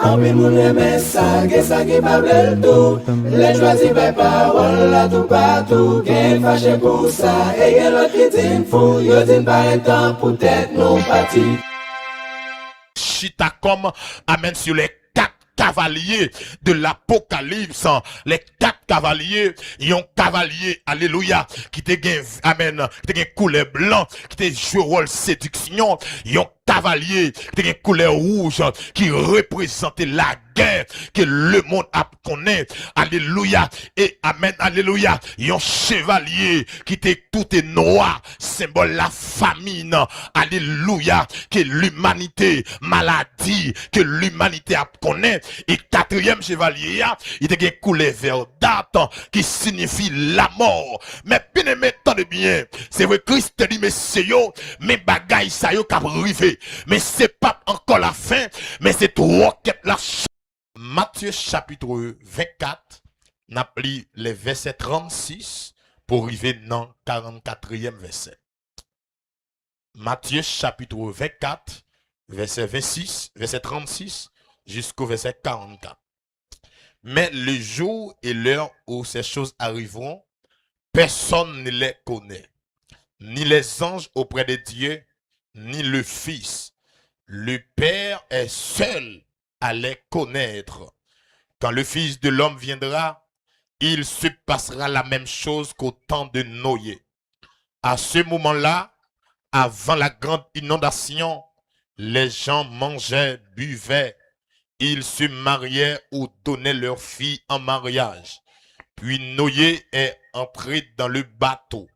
En pile moun reme sa, gen sa ki pa ble tout. Les choisi par parole là tout partout. Gen fâché pour ça, et gen l'autre qui din fou. Yo din par temps pour tête non parti. Chita comme, amen, sur les quatre cavaliers de l'Apocalypse, les quatre cavaliers, yon cavalier, alléluia, qui te gen, amen, qui te gen couleur blanc, qui te joué rôle séduction, yon cavalier, qui te gen couleur rouge, qui représentait la guerre que le monde a connaît, alléluia, et amen, alléluia, yon chevalier, qui était tout est noir, symbole la famine, alléluia, que l'humanité, maladie, que l'humanité a connaît, et quatrième chevalier, il était couleur verdâtre, qui signifie la mort, mais bien aimé, tendez bien, c'est vrai, Christ dit, mais c'est yo, mais bagaille ça yo k'ap rivé, mais c'est pas encore la fin, mais c'est trop qu'est la Matthieu chapitre 24, n'a pris les versets 36 pour arriver dans 44e verset. Matthieu chapitre 24, verset 26, verset 36 jusqu'au verset 44. Mais le jour et l'heure où ces choses arriveront, personne ne les connaît, ni les anges auprès de Dieu, ni le Fils. Le Père est seul à les connaître. Quand le Fils de l'homme viendra, il se passera la même chose qu'au temps de Noé. À ce moment-là, avant la grande inondation, les gens mangeaient, buvaient, ils se mariaient ou donnaient leurs filles en mariage. Puis Noé est entré dans le bateau.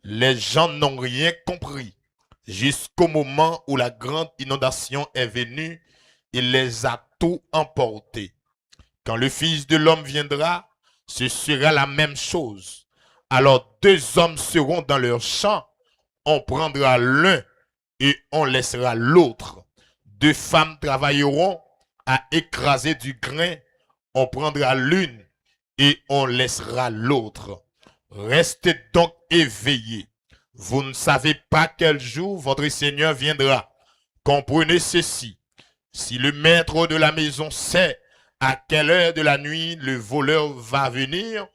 Les gens n'ont rien compris jusqu'au moment où la grande inondation est venue. Il les a tout emportés. Quand le Fils de l'homme viendra, ce sera la même chose. Alors deux hommes seront dans leur champ, on prendra l'un et on laissera l'autre. Deux femmes travailleront à écraser du grain, on prendra l'une et on laissera l'autre. Restez donc éveillés. Vous ne savez pas quel jour votre Seigneur viendra. Comprenez ceci. Si le maître de la maison sait à quelle heure de la nuit le voleur va venir,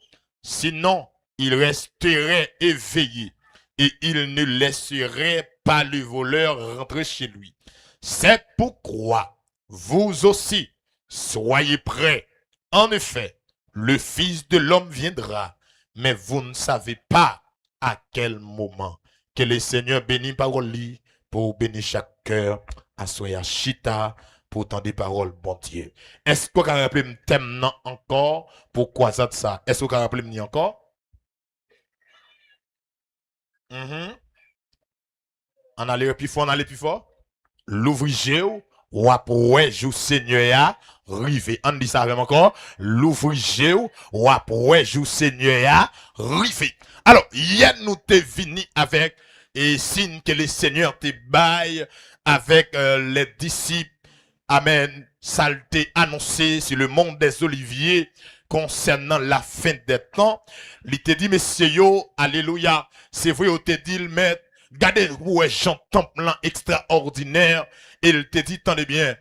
sinon il resterait éveillé et il ne laisserait pas le voleur rentrer chez lui. C'est pourquoi vous aussi soyez prêts. En effet, le Fils de l'homme viendra, mais vous ne savez pas à quel moment. Que le Seigneur bénisse parole pour bénir chaque cœur. Assoya chita pour tant des paroles, bon Dieu. Est-ce que vous pouvez rappeler le thème encore? Pourquoi ça? Est-ce que vous pouvez rappeler le encore? On allait plus fort, on allait plus fort. L'ouvrier ou après jou Seigneur rivé. On dit ça vraiment encore. L'ouvrier ou après jou Seigneur rivé. Alors, hier nous t'es venu avec et signe que le Seigneur te baille avec les disciples. Amen. Ça t'est annoncé sur le monde des oliviers concernant la fin des temps. Il te dit, messieurs, alléluia. C'est vrai, il te dit, le maître, regardez où est Jean Temple extraordinaire. Et il te dit, tendez bien.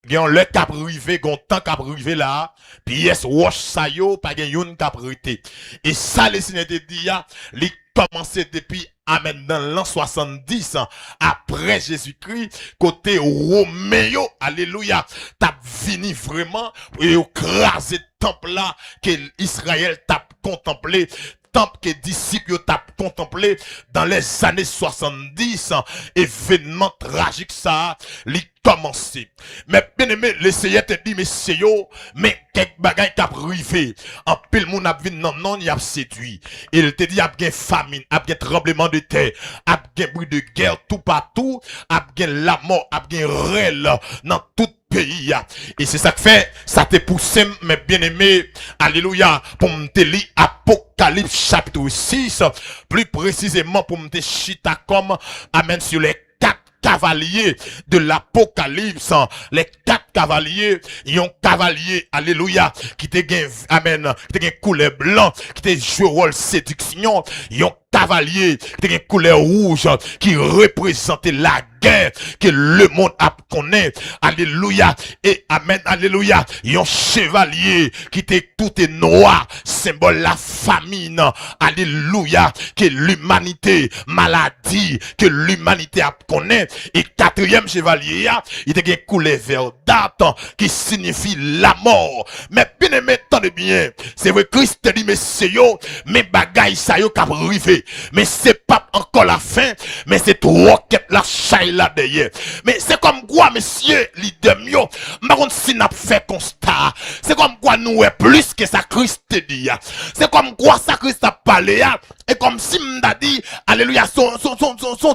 Gen le cap rivé, gon temps cap rivé là, puis yes wash sa yo, pas gen yon cap rete. Et ça le Seigneur te dit ya, li commencé depuis amen dans l'an 70 après Jésus-Christ, côté Roméo, alléluia, t'a vini vraiment pour écraser temple là que Israël t'a contemplé. Temple que disciples t'a contemplé dans les années 70, événement tragique ça, li commencé. Mais bien aimé, le Seigneur te dit, messieurs, mais quelques bagailles t'a privé. En pile moun a vin non, y a séduit. Il te dit, y a bien famine, y a bien tremblement de terre, y a bien bruit de guerre tout partout, y a bien la mort, y a bien réel dans tout pays. Et c'est ça que fait, ça te poussé, mais bien aimé, alléluia, pour me te lire Apocalypse chapitre 6, plus précisément pour me te chita comme, amen, sur les quatre cavaliers de l'Apocalypse, les quatre cavaliers, yon cavalier, alléluia, qui te gen, amen, qui te gen couleur blanc, qui te joue rôle séduction, yon cavalier qui a une couleur rouge qui représentait la guerre que le monde a connaît. Alléluia. Et amen. Alléluia. Un chevalier qui était tout est noir, symbole la famine. Alléluia. Que l'humanité, maladie, que l'humanité a connaît. Et quatrième chevalier, il était une couleur verdâtre qui signifie la mort. Mais bien aimé, attendez bien. C'est vrai, Christ dit, mais c'est yo, mais bagaille ça yo cap rivé. Mais c'est pas encore la fin, mais c'est trop qu'est la chaille là derrière. Mais c'est comme quoi, monsieur, leader mio, par contre, si n'a fait constat, c'est comme quoi nous est plus que ça Christ te dit. C'est comme quoi ça Christ a parlé, et comme si m'da dit, alléluia, son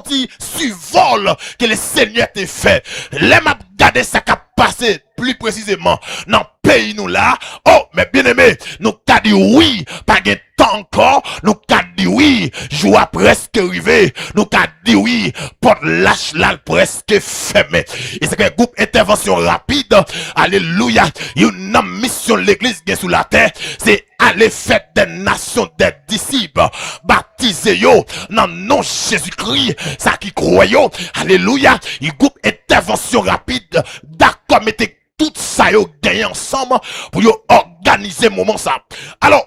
petit survol que le Seigneur t'a fait. Les m'a gardé ça qu'a passé plus précisément dans pays nous là. Oh, mais bien aimé, nous qu'a dit oui, pas de temps encore, nous qu'a dit oui, joie presque arrivé, nous qu'a dit oui, porte lâche là presque fermé. Et c'est qu'un groupe intervention rapide, alléluia, une mission l'église qui est sous la terre, c'est aller faire des nations des disciples, baptiser yo, dans le nom de Jésus-Christ, ça qui croit yo, alléluia, il groupe intervention rapide, d'accord, mettez tout ça yo gagné ensemble pour yo organiser moment ça. Alors,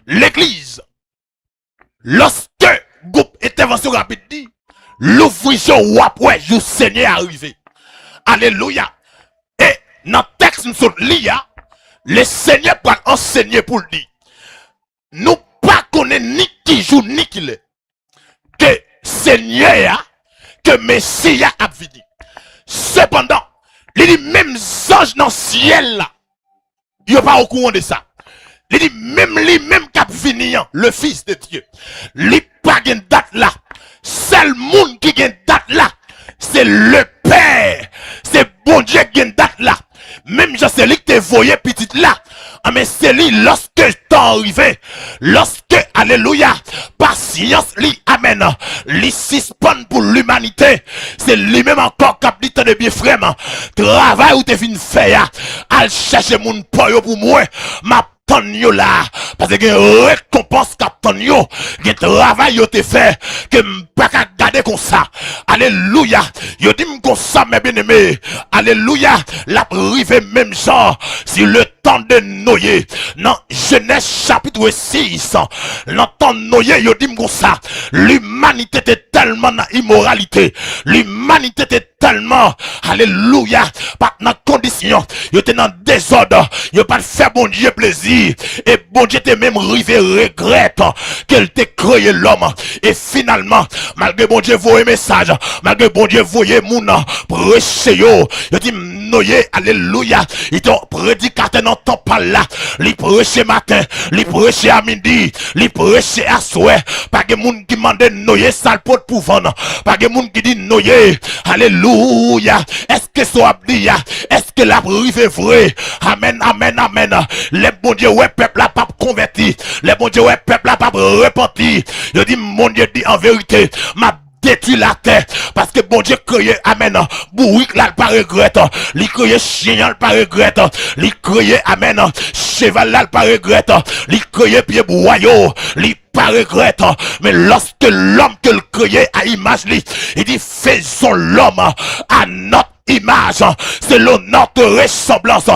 l'église, lorsque groupe intervention rapide dit, l'ouvrition ou après, je Seigneur arrivé. Alléluia. Et dans le texte nous sommes liés, le Seigneur peut enseigner pour le dire. Nous pas connaître ni qui joue ni qui l'est. Que Seigneur, que Messie a venu. Cependant, il dit même ange dans le ciel là, il n'est pas au courant de ça. Il dit même lui même qui a venu, le Fils de Dieu, il n'a pas de date là. Seul monde qui a une date là, c'est le Père. C'est bon Dieu qui a une date là. Même je sais lui qui te voyé petite là. Mais c'est lui lorsque t'es arrivé. Lorsque, alléluia, patience lui amène. Lui suspend pour l'humanité. C'est lui-même encore qui a dit de bien frère. Travail ou te fin faire. Al chercher mon poyo pour moi. Ma yo là, parce que une récompense captain yo, un travail yo te fait, que m'pas qu'à garder comme ça. Alléluia. Yo dit comme ça, mes bien-aimés. Alléluia. La privé même genre, si le temps de Noé, dans Genèse chapitre 6, dans temps de Noé, yo dit comme ça, l'humanité était tellement dans immoralité, l'humanité était tellement, alléluia, pas dans condition, yo était dans désordre, yo pas fait bon Dieu plaisir, et bon Dieu te même rivé regrette qu'elle t'ait créé l'homme, et finalement, malgré bon Dieu voyait message, malgré bon Dieu voyait moun prêcher yo dit Noé, alléluia, il t'ont prédicateur dans temps pas là, li prêcher matin, li prêcher à midi, li prêcher à soir, pas de moun qui mande Noé sale pot pour vendre, pas de moun qui dit Noé, alléluia, est-ce que ça dit, est-ce que la privé vrai, amen, amen, amen, les bon Dieu ouais peuple là pas converti, les bon Dieu ouais peuple là pas repenti, je dis mon Dieu dit en vérité, ma détruit la terre parce que bon Dieu créé amen bourrique là pas regrette li créé chien là pas regrette li créé amen cheval là pas regrette li créé pied boyau li pas regrette mais lorsque l'homme que le créé à image li il dit faisons l'homme à notre image, c'est notre ressemblance.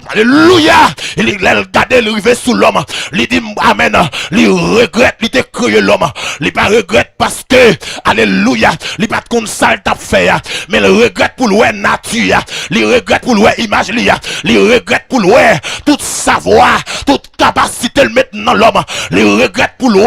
Alléluia. Il a regardé le rivet sous l'homme. Il dit amen. Il regrette, il te créé l'homme. Il pas regrette parce que, alléluia, il pas de ça t'a fait. Mais il regrette pour le nature. Il regrette pour le image. Il regrette pour le toute savoir, toute capacité le mettre dans l'homme. Il regrette pour le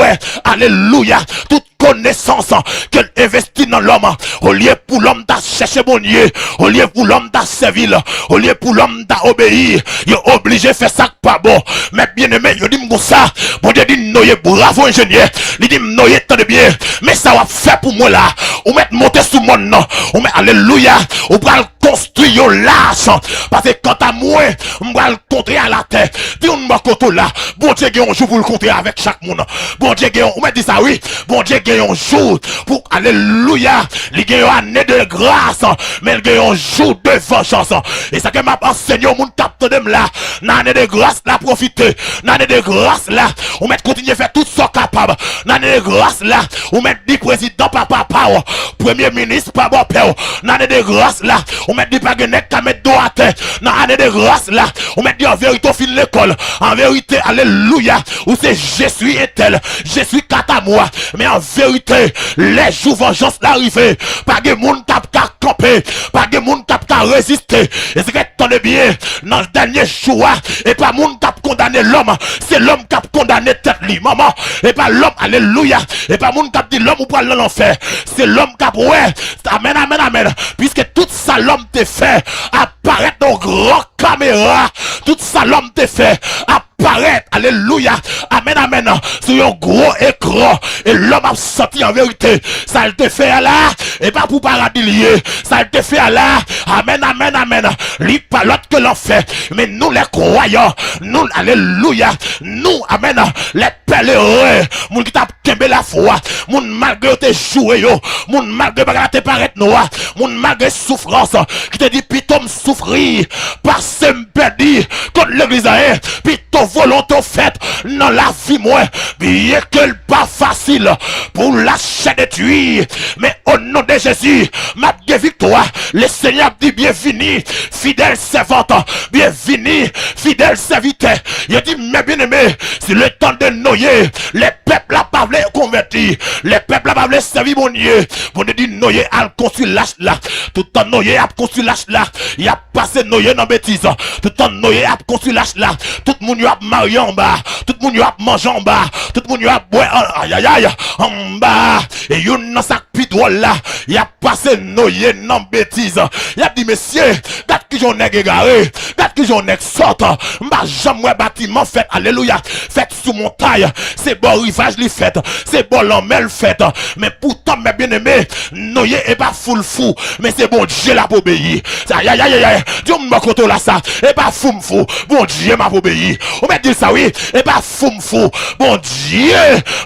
alléluia, toute connaissance qu'elle investit dans l'homme. Au lieu pour l'homme d'à chercher bon Dieu, au lieu pour l'homme d'à servir, au lieu pour l'homme d'à obéir, il est obligé de faire ça pas bon. Mais bien aimé, il dit comme ça, bon Dieu dit Noé, bravo ingénieur, il dit Noé, tant de bien, mais ça va faire pour moi là, ou mettre monter sous mon nom, ou mettre alléluia, ou va construire l'argent, parce que quant à moi, on va le compter à la terre, puis on va compter là, bon Dieu, un jour pour le compter avec chaque monde, bon Dieu, on m'a dit ça oui, bon Dieu, un jour pour alléluia, il y a une année de grâce, mais il y a un jour de vengeance, et ça que m'a enseigné au monde capte t'entendez là, dans l'année de grâce là, profitez. Dans l'année de grâce là, on met continuer à faire tout ce capable. Dans l'année de grâce là, on met dit président papa power, premier ministre papa père. Dans l'année de grâce là, on met dit pas genek qu'à mettre dos à terre. Dans l'année de grâce là, on met dit en vérité au fin de l'école. En vérité, alléluia, ou c'est je suis et tel, je suis à moi. Mais en vérité, les jours vengeance l'arrivée, pas de monde qui a campé, pas de monde qui a résisté. Et c'est que t'entendez bien, dans le dernier jour, et pas monde qui a condamné l'homme, c'est l'homme qui a condamné tête li, maman. Et pas l'homme, alléluia, et pas monde qui a dit l'homme ou pas l'enfer, c'est l'homme qui a ouais, amen, amen, amen. Puisque tout ça l'homme te fait apparaître dans grand caméra, tout ça l'homme te fait apparaître, alléluia, amen, amen, sur un gros écran, et l'homme a senti en vérité, ça il te fait là, et pas pour paradis lié, ça il te fait là, amen, amen, amen, lui pas l'autre que l'enfer, mais nous les croyants, nous, alléluia, nous, amen, les pèlerins, moun qui t'a kembe la foi, moun malgré te joué yo, moun malgré bagarre te paraître noir, moun malgré souffrance, qui te dit pitom souffrir, parce que m'perdi, contre l'église aïe, pitom volonté faite, dans la vie moi, bien que pas facile, pour lâcher de tuer, mais au nom de Jésus, ma victoire, le Seigneur dit bienvenue, fidèle servante, bienvenue, fidèle serviteur, il dit mes bien-aimés, c'est le temps de noyer, les peuples à pas convertir, les peuples à pas servir mon Dieu, vous dit noyer à construire lâche là, tout temps noyer à construire lâche là, il a passé noyer dans bêtise, tout temps noyer à construire lâche là, tout le monde a marié en bas, tout le monde a mangé en bas, tout le monde a boire aïe aïe aïe en bas, et yon dans sa pitouole là, il a passé noyer dans bêtise, il a dit messieurs, gâte qui j'en ai égaré, gâte qui j'en ai sorti, m'a jamais bâtiment fait, alléluia, fait sous montagne, c'est bon rivage li fait, c'est bon l'emmel fait, mais pourtant mes bien-aimés, noyer est pas full fou, mais c'est bon Dieu l'a obéi, aïe aïe aïe aïe, Dieu m'a contrôle là ça, et pas fou fou, bon Dieu m'a obéi, on m'a dit ça oui, et pas fou fou, bon Dieu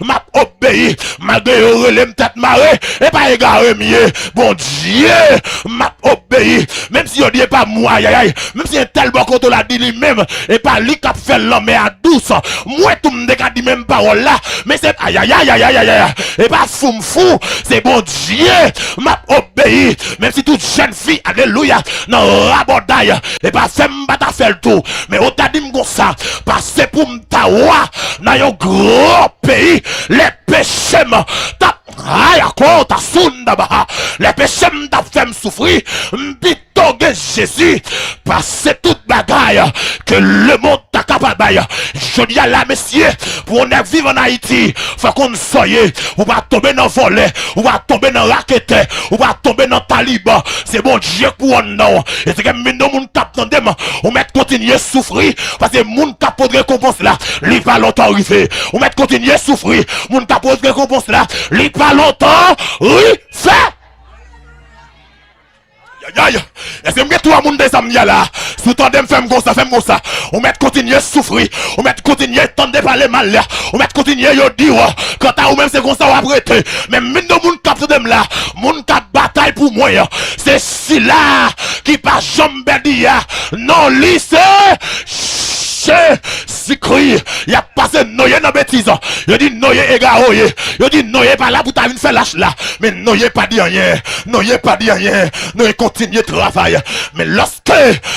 m'a obéi, malgré relève tête marée, et pas égaré mieux, bon Dieu m'a obéi, même si on dit pas moi, aïe aïe, même si un tel bon contrôle a dit lui-même, et pas lui qui a fait l'homme à douce, moi tout me dit même parole là, mais c'est aïe aïe aïe aïe aïe aïe, et pas fou c'est bon Dieu m'a obéi, même si toute jeune fille, alléluia, non rabodaille, et pas fait m'bata faire le tour, mais on t'a dit m'gon ça, parce que pour m'tawa, dans un gros pays, les péchés m't'a aïe encore ta sounda bah, les péchés m't'a fait m'souffrir, m'bitogue Jésus, parce que toute bagaille que le monde t'a capable, je dis à la messieurs, pour on vivre en Haïti, faut qu'on soyez, ou va tomber dans volet, ou va tomber dans raquette, ou va tomber dans taliban, c'est bon Dieu pour non, et c'est que maintenant moun cap tandem, on met continuer à souffrir, parce que moun cap pour récompense là, li pas longtemps arrivé, on met continuer à souffrir, moun cap pour récompense là, li pas longtemps, oui, fait. Aïe, est-ce que me trois monde des amis là, sous tandem femme comme ça, on met continuer à souffrir, on met continuer à tendre parler mal là, on met continuer à dire quand à ou même c'est comme ça on va prêter, mais mine de monde cap dem là, monde cap bataille pour moi, c'est si là qui pas jamais dire non lycée. Si crie, il a passé noyer dans bêtise. Il dit noyer égaroyer. Il dit noyer pas là pour t'avoir fait lâche là. Mais noyer pas dit rien. Noyer pas dit rien. Noyer continue travail. Mais lorsque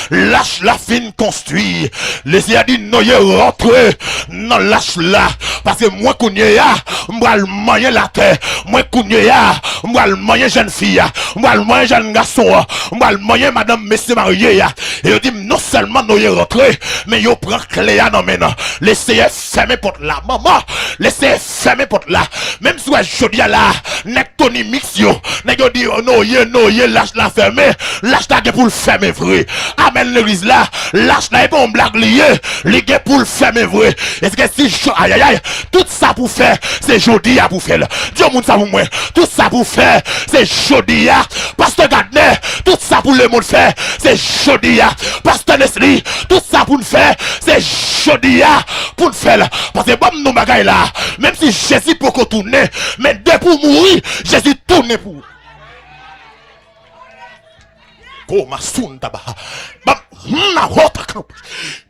lâche la fin construit, les a dit noyer rentrer dans lâche là. Parce que moi kounye ya, moi le moyen la terre. Moi kounye ya, moi le moyen jeune fille. Moi le moyen jeune garçon. Moi le moyen madame monsieur marié ya. Et il dit non seulement noyer rentrer, mais il prend clé à non maintenant. Laissez fermer porte là, maman. Laissez fermer porte là. Même si je dis là, nek Tony Mixio, nek yo dit non yé lâche la fermer, lâche la pour le fermer vrai. Amen l'église là, lâche la pas on blague lié, li pour le fermer vrai. Est-ce que si aïe aïe aïe, tout ça pour faire, c'est jodi à pour faire. Dieu moun ça pour moi. Tout ça pour faire, c'est jodi à. Pasteur Gardner, tout ça pour le monde faire, c'est jodi à. Pasteur Nesli, tout ça pour le faire, c'est jodi à pour le faire. Parce que bon nous bagaille là, même si Jésus peut tourner, mais dès pour mourir, Jésus tourne pour. Oh ma sounda bah.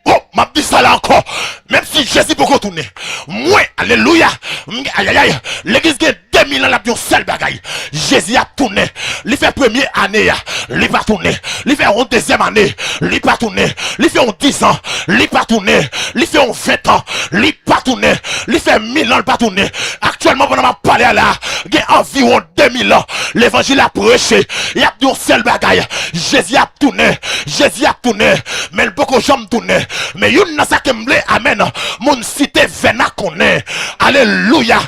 Oh, m'a dit ça là encore. Même si Jésus peut retourner. Moi, alléluia. Aïe aïe aïe. L'église qui est 2000 ans la bien seul bagaille. Jésus a tourné. Il fait première année. Il pas tourné. Il fait en deuxième année. Il pas tourné. Il fait en 10 ans. Il pas tourné. Il fait en 20 ans. Il pas tourné. Il fait 1000 ans. Il pas tourné. Actuellement, pendant ma parler là, il y a environ 2000 ans. L'évangile a prêché. Il y a un seul bagaille. Jésus a tourné. Jésus a tourné. Mais il peut que j'aime tourner. Mais yon n'a ça que m'ble, amen. Mon cité vena connaît. Alléluia.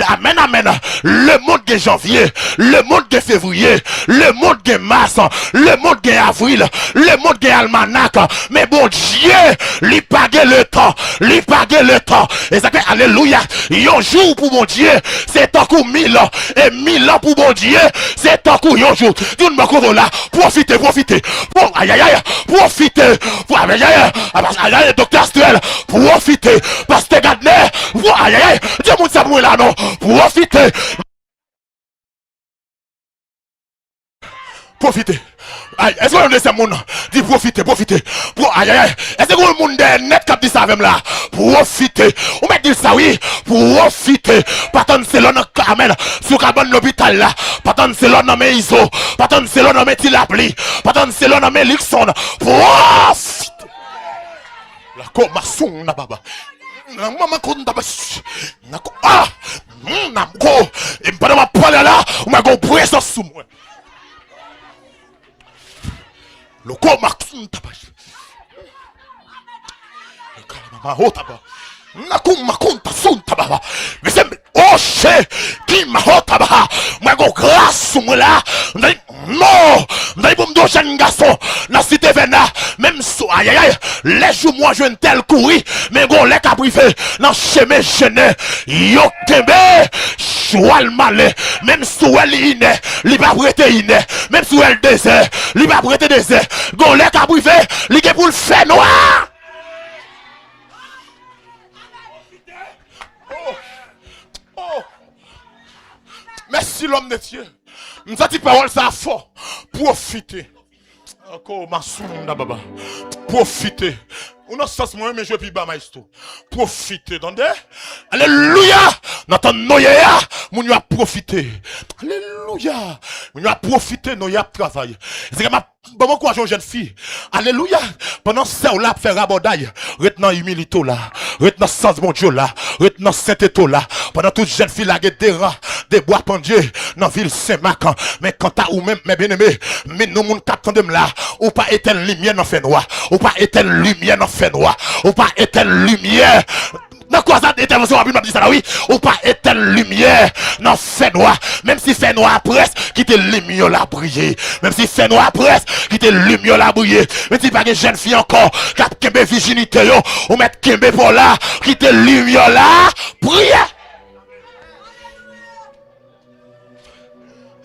Amen, amen. Le monde de janvier, le monde de février, le monde de mars, le monde de avril, le monde de almanach. Mais bon Dieu, lui pague le temps. Lui pague le temps. Et ça fait, alléluia. Yon jour pour mon Dieu, c'est un coup 1000 ans. Et 1000 ans pour mon Dieu, c'est un coup yon jour. Yon me là. Profitez, profitez. Bon, aïe, aïe, aïe. Profitez. Aïe, aïe, aïe. Aïe, aïe, docteur Stuel, profitez. Pasteur Gardner, aïe, aïe, aïe. Dis-moi ça pour là, non. Profitez. Profitez. Aïe, est-ce que vous avez ce monde? Dis profitez, profitez. Aïe, aïe, aïe. Est-ce que vous avez le monde net qui dit ça avec là? Profitez. On m'a dit ça, oui. Profitez. Pas tant c'est l'on amen. Sur cabane l'hôpital là. Pas tant c'est l'on nommé ISO. Pas tant c'est l'on nommé Tilapli. Pas tant c'est l'on nommé Lixon. Profitez. La commission na baba. Na mama ko ndaba. Na ko ah. Na ko. Et pendant ma parler là, on m'a go présence sous moi. Le commission ndaba. Le kalama hotaba. Na ko makonta sunta baba. Mais c'est oh che qui m'a hotaba. Moi go grâce sous moi là. Non, n'a pas de jeune garçon, n'a cité vena, même sous aïe aïe aïe, les jours moi je ne tel courir, mais bon les caprivé, dans chemin jeune, yo kembe, choual malé, même sous elle iné, li pas prêté iné, même sous elle désert, li pas prêté désert, bon les caprivé, li pour le faire noir. Oh. Merci l'homme de Dieu. Nous avons parole ça fort. Profitez. Encore ma sounda baba. Profitez. On a sens moi mais je puis ba maestro. Profitez, attendez. Alléluia. N'entend noya, mon yo a profité. Alléluia. Mon yo a profité, no y a travail. C'est que ma bon courage aux jeunes filles. Alléluia. Pendant ça on l'a fait rabodaille. Retenant humilité là. Retenant sens mon Dieu là. Retenant sainteté là. Pendant toute jeune fille là des rangs, des bois pendus dans ville Saint-Marc. Mais quand t'as ou même mes bien-aimés, mais nous mon captant de là, ou pas éteindre lumière dans fait noir, ou pas éteindre lumière dans fait noir, ou pas éteindre lumière. Dans quoi ça d'intervention à Bible dit ça là oui, ou pas éteindre lumière dans fait noir, même si fait noir presse qui te lumière la briller, même si fait noir presse qui te lumière la briller, même si pas de jeune fille encore qui a kembe virginité yo, ou mettre kembe pour là qui te lumière la briller.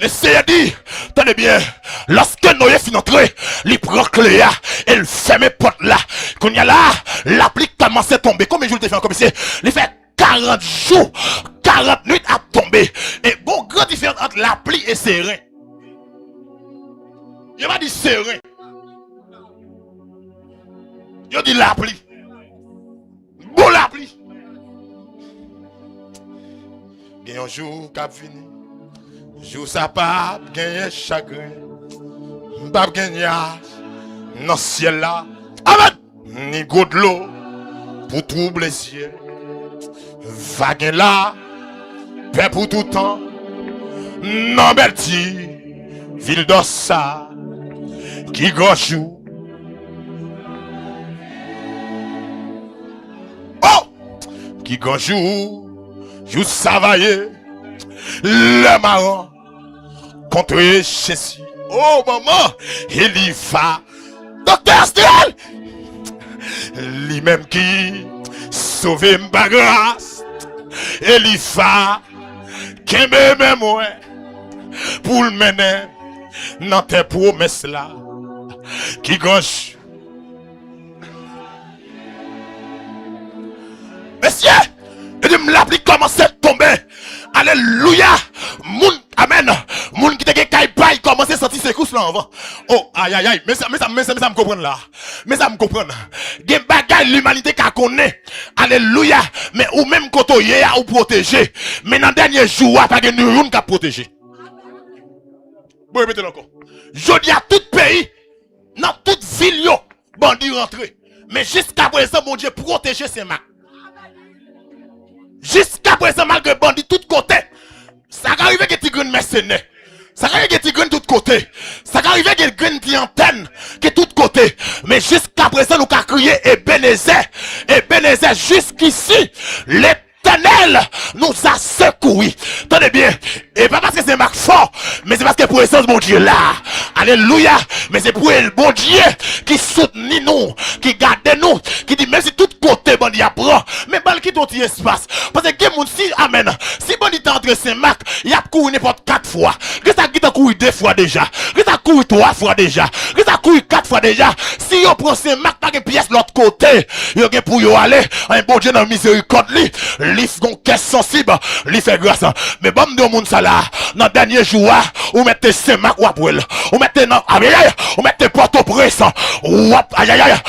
Le Seigneur dit, tenez bien, lorsque Noé finit d'entrer, il prend clé là, et il ferme porte là. Quand il y a là, l'appli commence à tomber. Combien de jours il fait encore ici? Il fait 40 jours, 40 nuits à tomber. Et bon, grande différence entre l'appli et serein. Il m'a dit serein. Il dit l'appli. Bon l'appli. Il y a un jour qui a fini. Jour ça pas gagner chagrin, pas gagner dans ciel là, amen. Ni goutte de l'eau pour troubler ciel, vague là, paix pour tout temps. Non Berti, ville d'Ossa, qui gauchou. Oh, qui gauchou, joue savaillé, le marron. Contre Chessie. Oh maman, il y va. Docteur Stiel. Lui-même qui sauve ma grâce. Il y va. Qui me met moi. Pour le mener. Dans tes promesses là. Qui gauche. Monsieur. Et de me l'applique commence à tomber. Alléluia. Moun, amen. Moun qui te gen kay bay commence à sentir ses cousses là avant. Oh, aïe aïe aïe, mais ça me comprend là. Mais ça me comprend. Gen bagay l'humanité qu'a connaît. Alléluia. Mais ou même quand on y est ou protéger. Mais dans dernier jour, pas gen nous qu'a protéger. Bon, répétez encore. Je dis à tout pays, dans toute ville yo, bandit rentré. Mais jusqu'à présent, mon Dieu, protéger ces marques. Jusqu'à présent, malgré bandit tout côté, ça arrive que tu gagnes mercenaires. Ça arrive que tu gagnes tout côté. Ça arrive que tu gagnes des antennes que tout côté. Mais jusqu'à présent, nous avons crié Ebenezer, jusqu'ici, l'Éternel nous a secouru. Tenez bien. Et pas parce que c'est marque fort, mais c'est parce que pour l'essence, mon Dieu, là. Alléluia. Mais c'est pour le bon Dieu qui soutient nous, qui garde nous, qui dit même si tout côté, bandit apprend, mais bal qui ton espace. Parce que si, amen, si bandit entre Saint-Marc, il a couru n'importe 4 fois. Que ça qui t'a couru 2 fois déjà. Que ça couru 3 fois déjà. Que ça couru 4 fois déjà. Si on prend Saint-Marc, pas une pièce l'autre côté, il y a pour y aller, un bon Dieu dans miséricorde, lui fait caisse sensible, lui fait grâce. Mais bon, de monde ça là, dans le dernier jour, ou mettez Saint-Marc ou après, ou mettez non, aïe aïe, ou mettez Port-au-Prince, ou aïe aïe,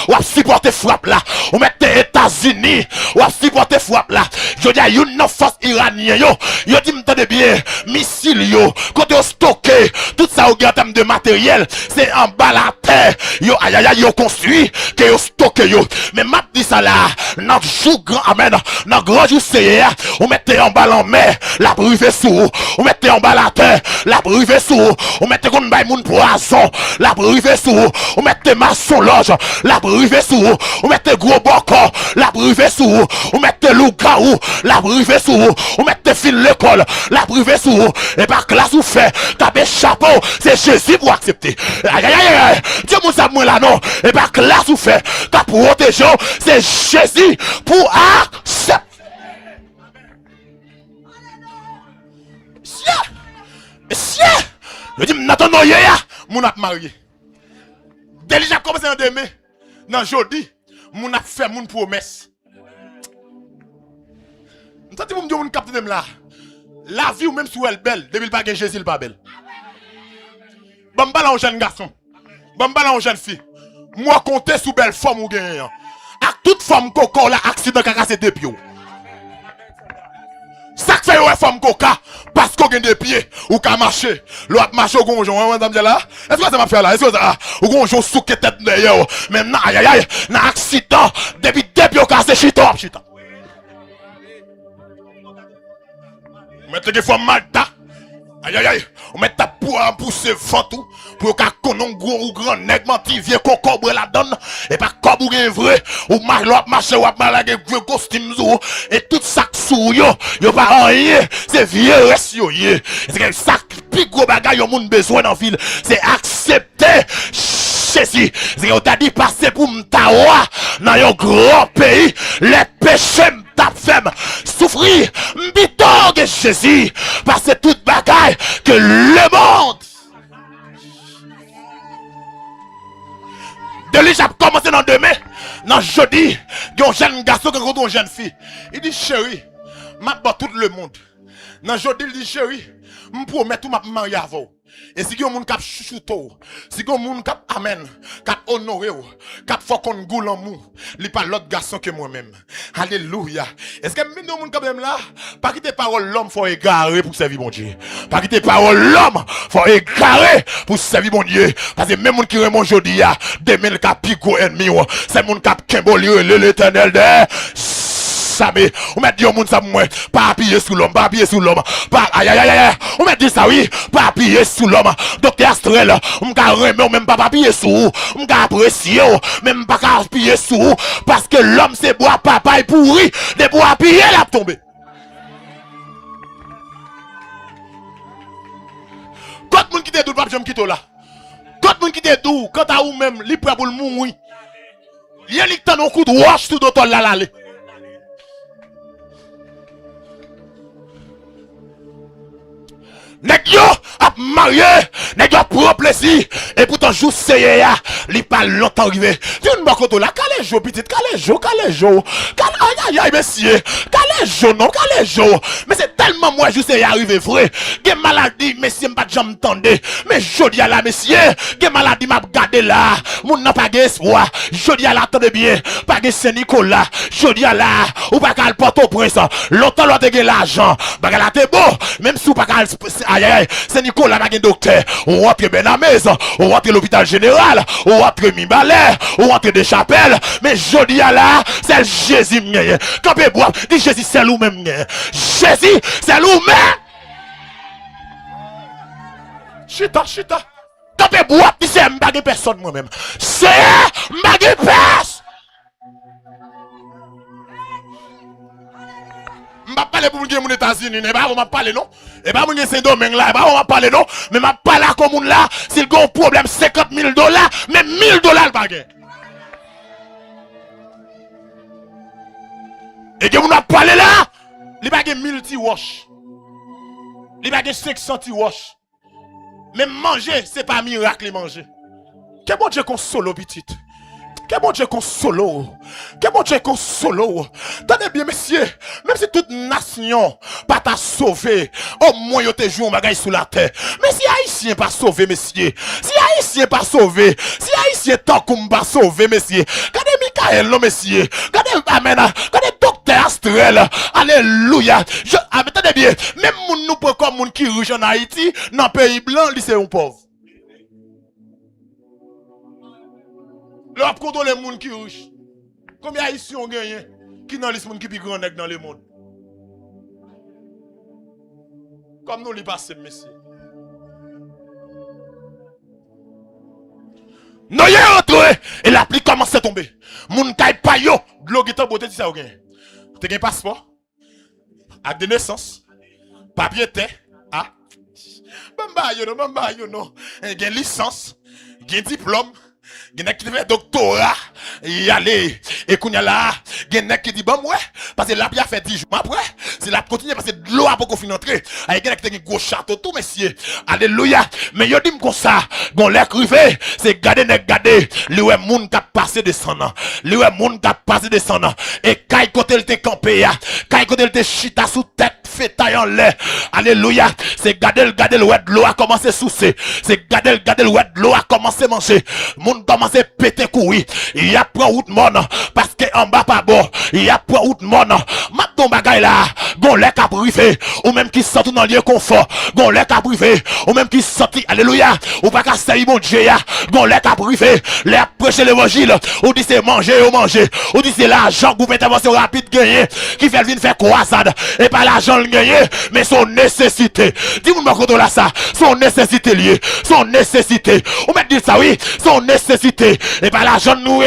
ou supporter frappe là, ou mettez États-Unis, ou supporter frappe là. Je dis, you non force iranienne yo dit m'entendez bien, missile yo, quand yo stocké, tout ça au en termes de matériel, c'est en bas la terre, yo aïe aïe yo construit, que yo stocké yo. Mais m'a dit ça là, dans jour grand, amen, dans grand jour c'est on mettez en bas en mer, la privé sous, on mettez en bas la terre, la privé sous, on mettez comme bay moun poisson, la privé sous, on mettez maçon loge, la privé sous, on mettez gros bocor, la privé sous, on mettez loup-garou, la privé sous, on mettez fil l'école, la privé sous, et par classe ou fait, tapez chapeau, c'est Jésus pour accepter. Aïe aïe aïe aïe, Dieu m'a ça moi là non, et par classe ou fait, t'as protégé, c'est Jésus pour accepter. Je dis, Nathan Noyea, mon a marié. Déjà commencé en demain, dans jeudi, mon a fait mon promesse. Nous avons dit, mon capte là. La vie ou même si elle est belle, depuis pas que Jésus n'est pas belle. Bon, bala un jeune garçon. Bon, bala un jeune fille. Moi, compter sous belle femme ou gagne. À toute femme coco, là, accident qui a cassé des pieds. Ça fait ouais femme coca parce qu'on a des pieds ou qu'à marcher l'autre marche au gonjon madame là est-ce que ça m'a fait là est-ce que ça au gonjon sous que tête d'ailleurs maintenant aïe aïe aïe dans accident depuis au cassé chita mettez que femme malta aïe aïe aïe on met ta pour pousser vent tout pour qu'à konon gros ou grand nèg menti vieux cocobre la donne et pas cobre ou vrai ou marche ou malage vieux costume et tout ça sou yo pas rien c'est vieux reste yo c'est ça plus gros bagage yo moun besoin dans ville c'est accepter Jésus c'est on t'a dit passer pour m'tawa dans un grand pays les péchés m'tap femme souffrir m'bitongue Jésus parce que toute bagaille que le monde de lui j'ai commencé dans demain dans jeudi il y a un jeune garçon qui rencontre une jeune fille il dit chérie m'a bat tout le monde dans jeudi il dit chérie me promet tout m'a marié avant et si yon moun kap chouchouto si yon moun kap amen kap honoré kap faut qu'on goule en mou li pas l'autre garçon que moi-même alléluia est-ce que même yon moun kap même là pas quitter parole l'homme faut égarer pour servir mon Dieu pas quitter parole l'homme faut égarer pour servir mon Dieu parce que même moun qui remont jodi a 2000 kap pico ennemi c'est moun kap kemboli l'Éternel de mais on m'a dit au monde ça moi pas appuyer sur l'homme pas appuyer sur l'homme pas aïe aïe aïe on m'a dit ça oui pas appuyer sur l'homme docteur Astrel on m'a remet même pas appuyer sur on m'a apprécier même pas appuyer sur parce que l'homme c'est bois papa est pourri des bois appuyer la tomber quand monde qui te doute pas j'aime quitter là quand monde qui te doute quand à ou même li prêt pour le mourir il y a li tant un coup de wash tout d'autre là là. Nèg yo a marié, nèg yo prend plaisir et pourtant jour c'est ya, li pas longtemps arrivé. Tu ne m'as là, calé jo petit, calé jo, aïe aïe messieurs, calé jo non, calé jo. Mais c'est tellement moi jour c'est arrivé vrai. Gen maladie messieurs m'pas jamais entendre. Mais jodi à la messieurs, gen maladie m'a gardé là. Moun n'a pas espoir. Jodi à la attendez bien, pas gen Saint-Nicolas. Jodi à la ou pas qu'al Port-au-Prince. Longtemps l'autre gen l'argent. Bagala t'es beau, même si ou pas qu'al aïe aïe, Saint-Nicolas pas gen docteur. On rentre Benamez, on rentre l'hôpital général, on rentre Mimbalais, on rentre des chapelles. Mais jodi à la, c'est Jésus m'gagne. Quand peut boire, dit Jésus c'est lui même. Jésus c'est lui même. Chita. Quand peut boire, dit c'est m'bagé personne moi-même. C'est m'bagé personne. M'a parler pour mon États-Unis, et pas on m'a parler non. Et pas mon Saint-Domingue là, et pas on m'a parler non, mais m'a parler à comme là, s'il a un problème $50,000, mais $1,000 pas gain. Et que vous n'a parlé là, il pas gain 1000 wash. Il pas gain 500 wash. Mais manger, c'est pas miracle manger. Que bon Dieu console petite. Que bon Dieu console. Que bon Dieu console. Tenez bien, messieurs, même si toute nation pas t'a sauvé, au moins yo te joué un bagage sous la terre. Mais si Haïtien pas sauvé, messieurs, si Haïtien pas sauvé, si Haïtien tant qu'on pas sauvé, messieurs, regardez Michael, non, messieurs, regardez Amen, regardez Docteur Astrel, alléluia. Attendez bien, même nous prenons comme moun qui riche en Haïti, dans le pays blanc, c'est un pauvre. Le a contrôlé les gens qui sont riches. Combien d'Haïtiens ont gagné qui dans les gens qui sont grands dans le monde? Comme nous les passons, messieurs. Nous y est rentré et la pluie commence à tomber. Moun kay pa yo, de l'eau qui est beauté, ça a gagné. Tu as un passeport, acte de naissance, papier té, ah. Bamba yo non. Gen licence, gen diplôme. Gen qui fait doctorat, y aller et qu'on y a là, gen qui dit bon ouais parce que là il a fait 10 jours après, c'est là continuer parce que de l'eau a pas qu'on fin entrer. Ay gen qui te gros château tout messieurs. Alléluia. Mais yo dit comme ça, gon lèk rivé, c'est garder li ouais moun qui passer descendant. Li ouais moun qui passer descendant et kay côté il te campé ya, kay côté il te chita sous tête fait taille en l'air. Alléluia. C'est garder ouais de l'eau a commencé sousser. C'est garder ouais de l'eau a commencé manger. Moun commence à péter courir. Il y a pas route mon parce que en bas pas bon. Il y a pas route mon. Ma ton bagay là, gon lèk a privé ou même qui sorti dans lieu confort. Gon lèk a privé ou même qui sorti alléluia. Ou pas qu'à saï mon Dieu ya. Gon lèk a privé, les prêcher l'évangile. Ou dit c'est manger ou manger. Ou dit c'est l'argent groupe intervention rapide gagner qui fait venir faire croisade et pas l'argent gagner mais son nécessité. Dis-moi comment là ça, son nécessité liée, son nécessité. Ou même dire ça oui, son nécessité. Et pas l'argent nous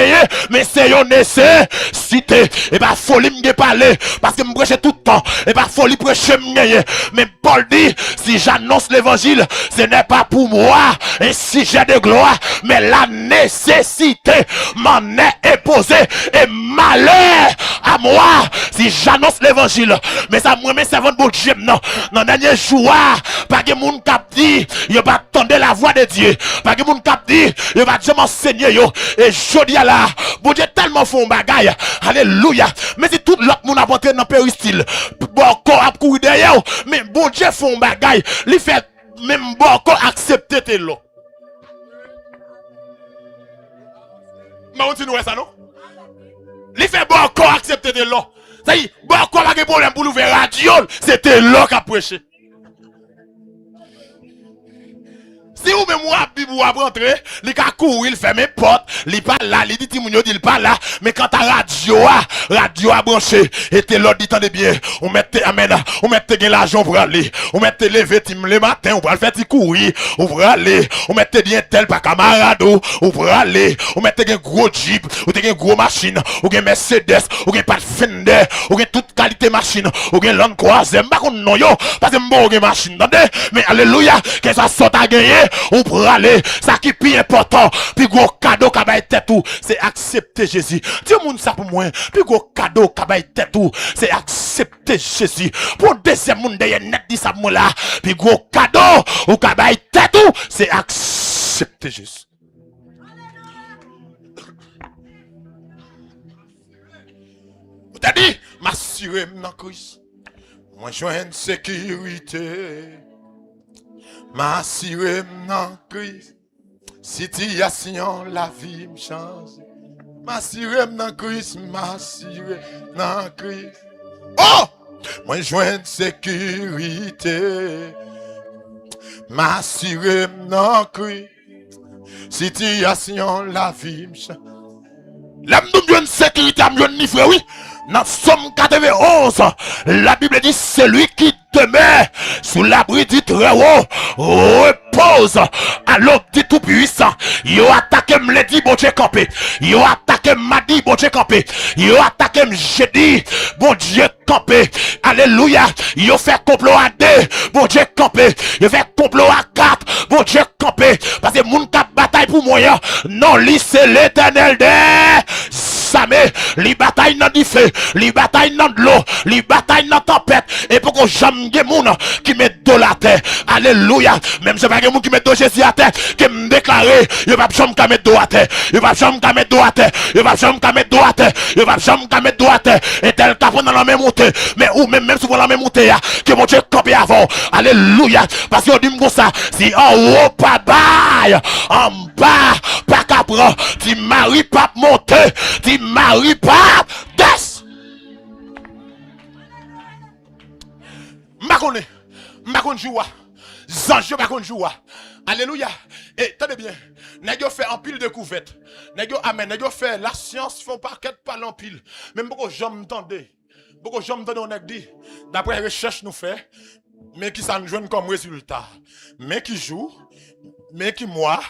mais c'est une nécessité. Et pas folie me parler parce que me prêcher tout le temps. Et pas folie prêcher me. Mais Paul dit si j'annonce l'évangile, ce n'est pas pour moi et si j'ai de gloire, mais la nécessité m'en est imposée et malheur à moi si j'annonce l'évangile. Mais ça moi mes servants bon Dieu non. Dans dernier jour, pas que moun k'ap dit, yo pas attendre la voix de Dieu. Pas que moun k'ap dit, yo pas jamais enseigner yo. Et jodi a là, bon Dieu tellement font bagaille. Alléluia. Mais si tout l'autre moun a entré dans péristyle, bon corps a courir derrière, mais bon Dieu font bagaille, li fait même bon corps accepter tes lots. Mais on dit nous ça non? Li fait bon corps accepter tes lots. Ça y est, bon corps pas de problème pour l'ouvrir radio, c'était l'eau qui a prêché. Si ou même ou a rentrer, li ka courir, il fait mes portes, li pas là, li dit timounio dit il pas là, mais quand ta radio a branché, et t'es l'autre dit tendez bien, on mette amen, on mette gen l'argent pour aller, on mette lever tim le matin, on va le faire ti courir, on va aller, on mette bien tel pas camarade, on va aller, on mette gen gros jeep, ou te gen gros machine, ou gen Mercedes, ou gen Pathfinder, ou gen toute qualité machine, ou gen Land Cruiser, pas qu'on non yo, parce que bon gen machine, attendez, mais alléluia, que ça sorte à gagner, ou pour aller, ça qui est plus important, puis gros cadeau qu'a bail tête tout, c'est accepter Jésus. Dis moun ça pour moi, puis gros cadeau qu'a bail tête tout, c'est accepter Jésus. Pour deuxième monde derrière net dit ça moi là, puis gros cadeau ou qu'a bail tête tout, c'est accepter Jésus. T'as dit, m'assurer dans Christ. Moi joindre sécurité. M'assurer dans Christ. Situation la vie me change. M'assurer dans Christ, m'assurer dans Christ. Oh! Moi joindre sécurité. M'assurer dans Christ. Situation la vie me change. Là, nous avons une sécurité, nous avons une frère, oui. Dans Somme 91, la Bible dit, celui qui demeure sous l'abri du Très-Haut repose à l'aube du Tout-Puissant. Yo attaqué me dit, bon Dieu campé. Yo attaqué m'a dit, bon Dieu campé. Yo attaqué me j'ai dit, bon Dieu campé. Alléluia. Yo fait complot à 2, bon Dieu campé. Yo fait complot à 4, bon Dieu campé. Parce que moun k'ap bataille pour moi, non, li c'est l'Éternel des Samé, li bataille dans du feu, li bataille dans de l'eau, li bataille dans tempête. Et pour qu'on jamais gen moun qui met de la terre. Alléluia. Même si pas gen moun qui met de Jésus à terre, qui me déclare, il va jamais qu'à mettre de à terre. Il va jamais qu'à mettre de à terre. Il va jamais qu'à mettre de à terre. Il va jamais qu'à mettre de à terre. Et tel qu'à prendre dans la même montée. Mais ou même si vous la même montée, que mon Dieu campé avant. Alléluia. Parce que dit comme ça, si en haut pas bail, en bas pas qu'à prendre, si Marie pas monter, si Marie pas descendre. M'akon joua. Zanjou m'akon joua. Alléluia. Et tenez bien. Nèg yo fait en pile de couvettes. Nèg yo amen. Nèg yo fait la science font parquet pas en pile. Même beaucoup j'aime entendre. Beaucoup j'aime entendre on dit. D'après recherche nous fait. Mais qui ça nous joue comme résultat. Mais qui joue. Mais qui mois,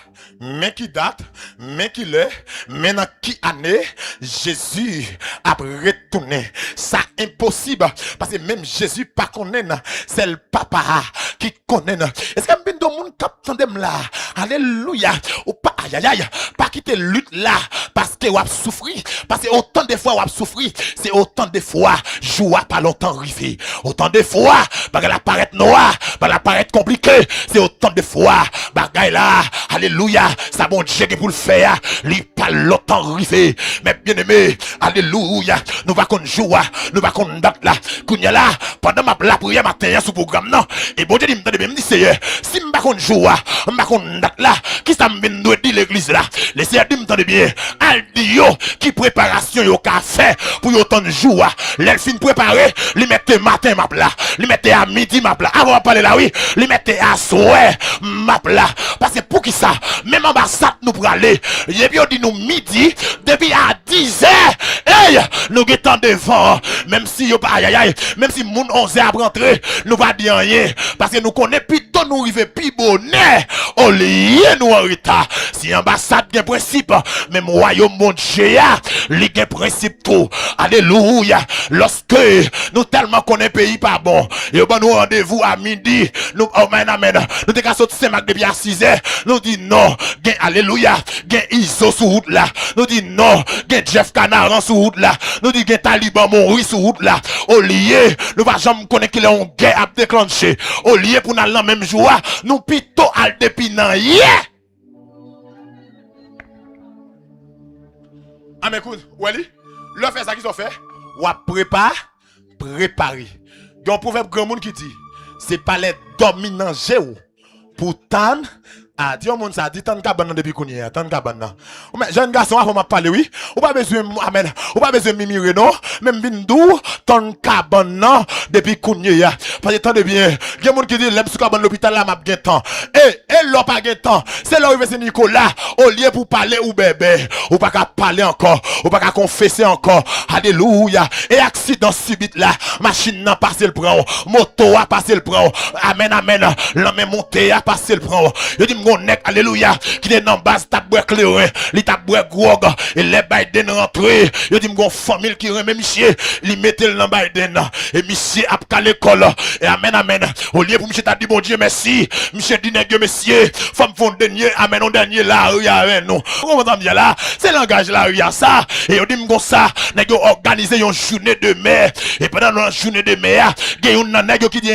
mais qui date, mais qui l'est, mais dans qui année, Jésus a retourné. Ça impossible, parce que même Jésus pas connaît, c'est le papa qui connaît. Est-ce que bien de monde capte là? Alléluia. Ou pas, aïe aïe, pas quitter lutte là, parce que vous avez souffert, parce que autant de fois vous avez souffert, c'est autant de fois, joie pas longtemps arrivé. Autant de fois, bagay la paraît noire, bagay la paraît compliqué, c'est autant de fois, bagay là, alléluia, ça bon Dieu pour le faire, li pas longtemps arrivé, mais bien aimé, alléluia, nous va qu'on joue, nous va qu'on date là, kounya là, pendant la prière matin sur programme non, et bon Dieu dit m'tende bien me dit Seigneur, si m'pa qu'on joue, m'pa qu'on date là, qui ça me nous dit l'église là, les Seigneur dit m'tende bien, al di yo, qui préparation yo ka fait pour yo tant jour, l'elfine préparé, li mette matin map là, li mette à midi map là, avant de parler là oui, li mette à soir map là, parce que pour qui ça, même ambassade nous pour aller, et puis on dit nous midi, depuis à 10h, hey, nous guettons devant, même si yo pas aïe aïe, même si moun 11h après rentrer, nous pas dire rien, parce que nous connaissons plutôt nous arriver plus bonnet, au lieu nous en retard, si ambassade gen principe, même royaume mon Dieu, li gen principe tout, alléluia, lorsque nous tellement connaissons pays pas bon, et ben nous rendez-vous à midi, nous, amen, amen, nous te qu'à sortir Saint-Marc depuis à 6h, nous dit non, gen alléluia, gen Iso sur route là, nous dit non, gen Jeff Canaran sur route là, nous dit gen Taliban Mouri sur route là, au lieu, nous va jamais connaître qu'il est en guerre à déclencher, au lieu pour nous aller dans même joie, nous plutôt al depuis nan yeah. Ah mais écoute, Wally, le fait ça qu'ils ont fait, ou à préparer. Il y a un proverbe grand monde qui dit, c'est pas les dominants géo pour tan. Ah, dis au monde ça, dit tant cabane depuis qu'on y est, tant cabane. Mais jeune garçon, avant m'a parler oui, ou pas besoin amen, ou pas besoin mimire non, même vindou tant cabane depuis qu'on y est. Parce que tant de bien, il y a monde qui dit l'aime sous cabane l'hôpital là m'a gain temps. Et l'on pas gain temps. C'est là où c'est Nicolas, au lieu pour parler ou bébé, ou pas qu'à parler encore, ou pas qu'à confesser encore. Alléluia. Et accident subit là, machine n'a passé le prend, moto a passé le prend. Amen amen. L'homme monté a passé le prend. Je dis gon nèg alléluia qui est dans base t'a boire clairin, li t'a boire grog et les Biden rentré, yo dit gon famille qui remet monsieur, li mettel dans Biden et monsieur a qu'à l'école et amen amen. Au lieu pour monsieur t'a dit bon Dieu merci, monsieur dit nèg monsieur, femme font dernier amen on dernier là avec nous. Comment on dit là, c'est langage là ça et yo dit m'gon ça, nèg organiser une journée de mer et pendant la journée de mer, gen yon nèg qui dit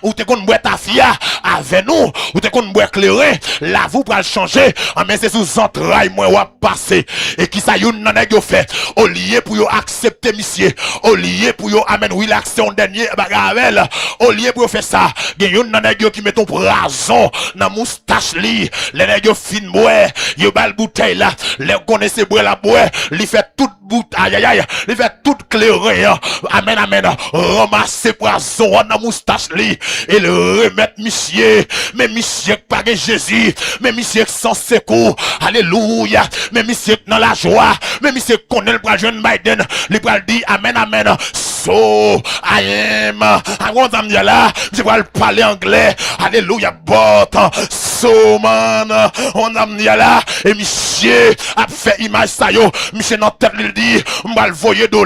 ou te kon boire ta fille avec nous, ou te kon boire clairin, la vous pour changer, mais c'est sous entrailles moi ou passer et qui ça yon nèg yo fait au lieu pour yo accepter monsieur, au lieu pour yo amen oui l'action dernier bagavel, au lieu pour yo faire ça, gen yon nèg yo qui met ton rason dans moustache li, les nèg yo fin boire, yo bal bouteille là, les connaissez boire la boire, li fait toute aïe aïe aïe, il fait tout clairin, amen amen, ramasser poison dans moustache li, et le remettre monsieur, mais monsieur pas de Jésus, mais monsieur sans secours, alléluia, mais monsieur dans la joie, mais monsieur connaît le bras jeune Biden, il va dire amen amen, so I am, avant d'amener là, je vais parler anglais, alléluia, but, so man, on amené là, et monsieur a fait image ça yo, monsieur dans tête il dit, m'ba le voyer $,